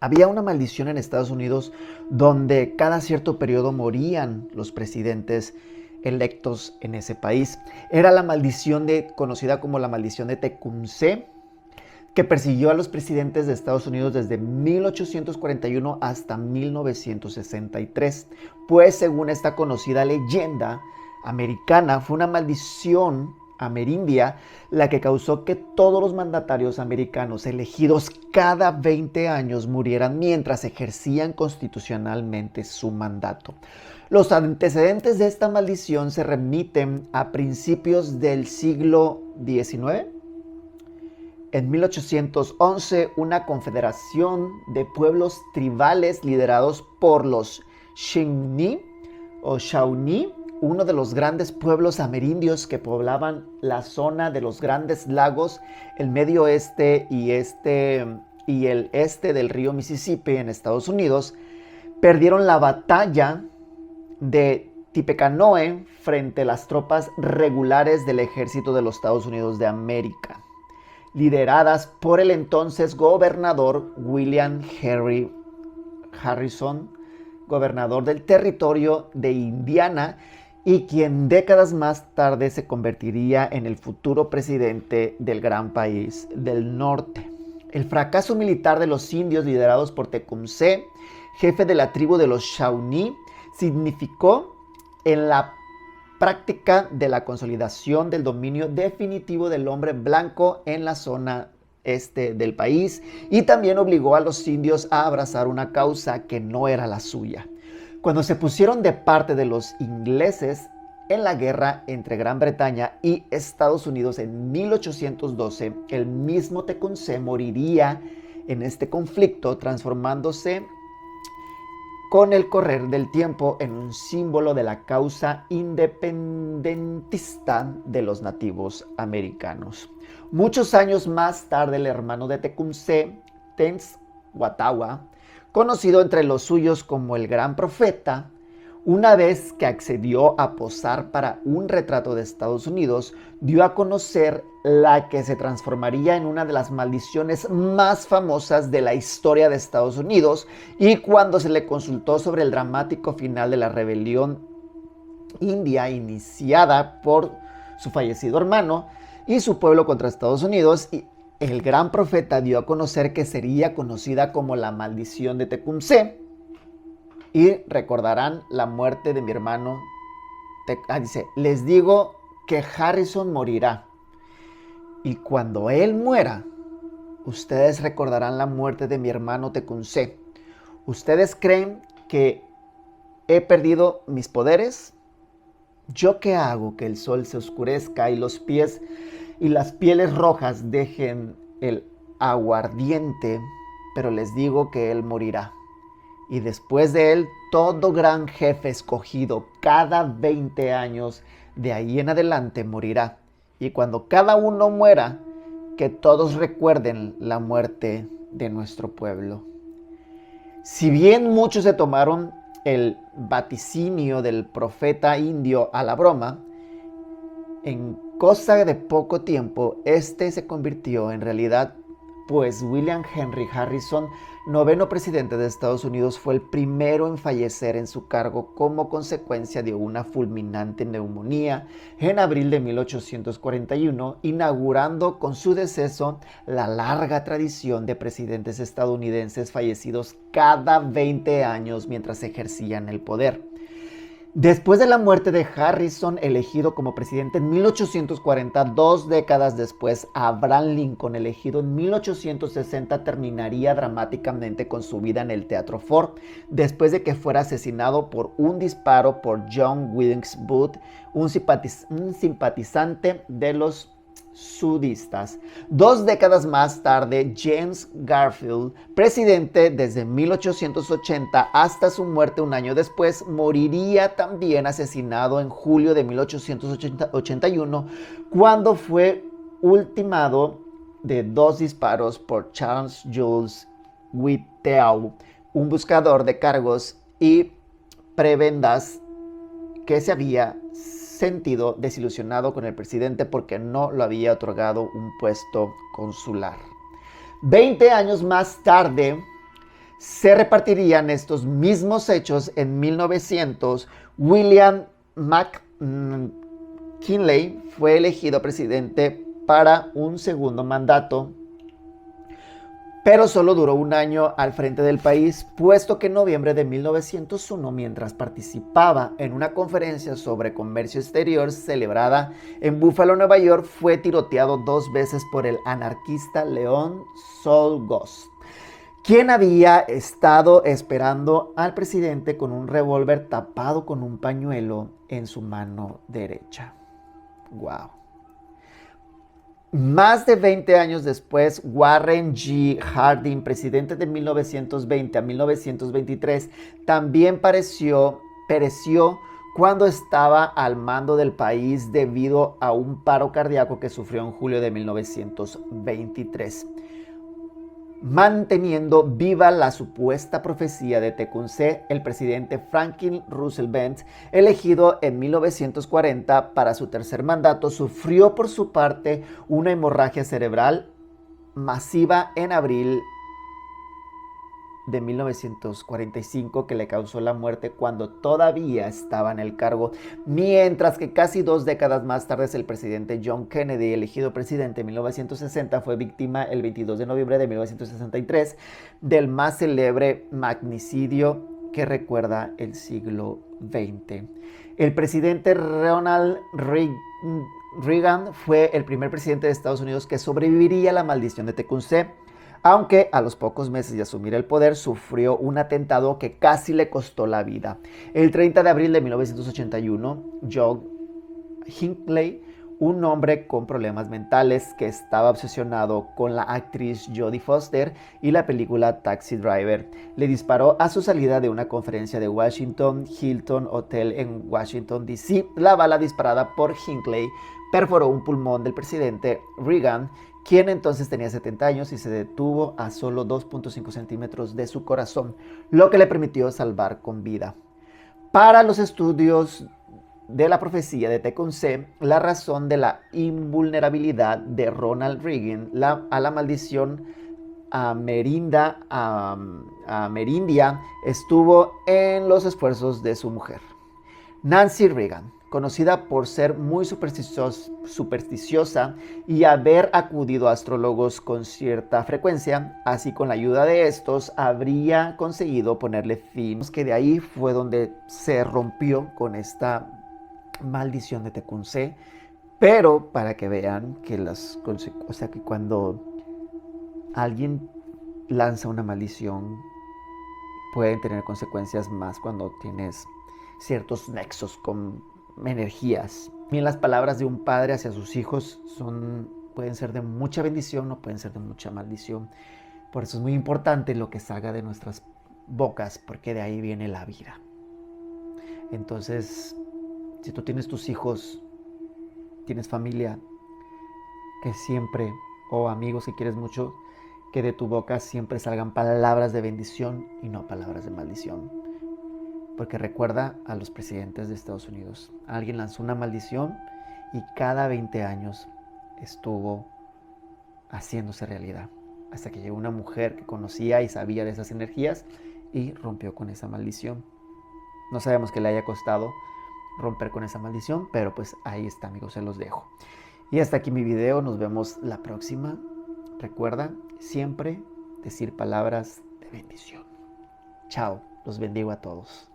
Había una maldición en Estados Unidos donde cada cierto periodo morían los presidentes electos en ese país. Era la maldición conocida como la maldición de Tecumseh, que persiguió a los presidentes de Estados Unidos desde 1841 hasta 1963. Pues según esta conocida leyenda americana, fue una maldición amerindia la que causó que todos los mandatarios americanos elegidos cada 20 años murieran mientras ejercían constitucionalmente su mandato. Los antecedentes de esta maldición se remiten a principios del siglo XIX. En 1811, una confederación de pueblos tribales liderados por los Shawnee o Shawnee, uno de los grandes pueblos amerindios que poblaban la zona de los Grandes Lagos, el medio oeste y el este del río Mississippi en Estados Unidos, perdieron la batalla de Tippecanoe frente a las tropas regulares del ejército de los Estados Unidos de América, lideradas por el entonces gobernador William Henry Harrison, gobernador del territorio de Indiana, y quien décadas más tarde se convertiría en el futuro presidente del gran país del norte. El fracaso militar de los indios liderados por Tecumseh, jefe de la tribu de los Shawnee, significó en la práctica de la consolidación del dominio definitivo del hombre blanco en la zona este del país, y también obligó a los indios a abrazar una causa que no era la suya. Cuando se pusieron de parte de los ingleses en la guerra entre Gran Bretaña y Estados Unidos en 1812, el mismo Tecumseh moriría en este conflicto, transformándose con el correr del tiempo en un símbolo de la causa independentista de los nativos americanos. Muchos años más tarde, el hermano de Tecumseh, Tenskwatawa, conocido entre los suyos como el Gran Profeta, una vez que accedió a posar para un retrato de Estados Unidos, dio a conocer la que se transformaría en una de las maldiciones más famosas de la historia de Estados Unidos, y cuando se le consultó sobre el dramático final de la rebelión india iniciada por su fallecido hermano y su pueblo contra Estados Unidos, el Gran Profeta dio a conocer que sería conocida como la maldición de Tecumseh. Y recordarán la muerte de mi hermano. Dice, les digo que Harrison morirá. Y cuando él muera, ustedes recordarán la muerte de mi hermano Tecumseh. ¿Ustedes creen que he perdido mis poderes? ¿Yo qué hago que el sol se oscurezca y los pies y las pieles rojas dejen el aguardiente? Pero les digo que él morirá. Y después de él, todo gran jefe escogido cada 20 años de ahí en adelante morirá. Y cuando cada uno muera, que todos recuerden la muerte de nuestro pueblo. Si bien muchos se tomaron el vaticinio del profeta indio a la broma, en cosa de poco tiempo, este se convirtió en realidad, pues William Henry Harrison, noveno presidente de Estados Unidos, fue el primero en fallecer en su cargo como consecuencia de una fulminante neumonía en abril de 1841, inaugurando con su deceso la larga tradición de presidentes estadounidenses fallecidos cada 20 años mientras ejercían el poder. Después de la muerte de Harrison, elegido como presidente en 1840, 2 décadas después, Abraham Lincoln, elegido en 1860, terminaría dramáticamente con su vida en el Teatro Ford, después de que fuera asesinado por un disparo por John Wilkes Booth, un simpatizante de los sudistas. 2 décadas más tarde, James Garfield, presidente desde 1880 hasta su muerte un año después, moriría también asesinado en julio de 1881, cuando fue ultimado de 2 disparos por Charles Jules Whitteau, un buscador de cargos y prebendas que se había sentido desilusionado con el presidente porque no lo había otorgado un puesto consular. 20 años más tarde, Se repartirían estos mismos hechos en 1900. William McKinley fue elegido presidente para un segundo mandato, pero solo duró un año al frente del país, puesto que en noviembre de 1901, mientras participaba en una conferencia sobre comercio exterior celebrada en Buffalo, Nueva York, fue tiroteado 2 veces por el anarquista Leon Czolgosz, quien había estado esperando al presidente con un revólver tapado con un pañuelo en su mano derecha. ¡Wow! Más de 20 años después, Warren G. Harding, presidente de 1920 a 1923, también pereció cuando estaba al mando del país debido a un paro cardíaco que sufrió en julio de 1923. Manteniendo viva la supuesta profecía de Tecumseh, el presidente Franklin Roosevelt, elegido en 1940 para su tercer mandato, sufrió por su parte una hemorragia cerebral masiva en abril de 1945 que le causó la muerte cuando todavía estaba en el cargo, mientras que casi 2 décadas más tarde el presidente John Kennedy, elegido presidente en 1960, fue víctima el 22 de noviembre de 1963 del más célebre magnicidio que recuerda el siglo XX. El presidente Ronald Reagan fue el primer presidente de Estados Unidos que sobreviviría a la maldición de Tecumseh, aunque a los pocos meses de asumir el poder sufrió un atentado que casi le costó la vida. El 30 de abril de 1981, John Hinckley, un hombre con problemas mentales que estaba obsesionado con la actriz Jodie Foster y la película Taxi Driver, le disparó a su salida de una conferencia de Washington Hilton Hotel en Washington, D.C. La bala disparada por Hinckley perforó un pulmón del presidente Reagan, quien entonces tenía 70 años y se detuvo a solo 2.5 centímetros de su corazón, lo que le permitió salvar con vida. Para los estudios de la profecía de Tecumseh, la razón de la invulnerabilidad de Ronald Reagan a la maldición amerindia estuvo en los esfuerzos de su mujer, Nancy Reagan, conocida por ser muy supersticiosa y haber acudido a astrólogos con cierta frecuencia. Así, con la ayuda de estos, habría conseguido ponerle fin. Que de ahí fue donde se rompió con esta maldición de Tecumseh. Pero para que vean que que cuando alguien lanza una maldición, pueden tener consecuencias más cuando tienes ciertos nexos con energías. Bien, las palabras de un padre hacia sus hijos pueden ser de mucha bendición o pueden ser de mucha maldición. Por eso es muy importante lo que salga de nuestras bocas, porque de ahí viene la vida. Entonces, si tú tienes tus hijos, tienes familia, que siempre, o amigos que quieres mucho, que de tu boca siempre salgan palabras de bendición y no palabras de maldición. Porque recuerda a los presidentes de Estados Unidos. Alguien lanzó una maldición y cada 20 años estuvo haciéndose realidad. Hasta que llegó una mujer que conocía y sabía de esas energías y rompió con esa maldición. No sabemos qué le haya costado romper con esa maldición, pero pues ahí está, amigos, se los dejo. Y hasta aquí mi video, nos vemos la próxima. Recuerda siempre decir palabras de bendición. Chao, los bendigo a todos.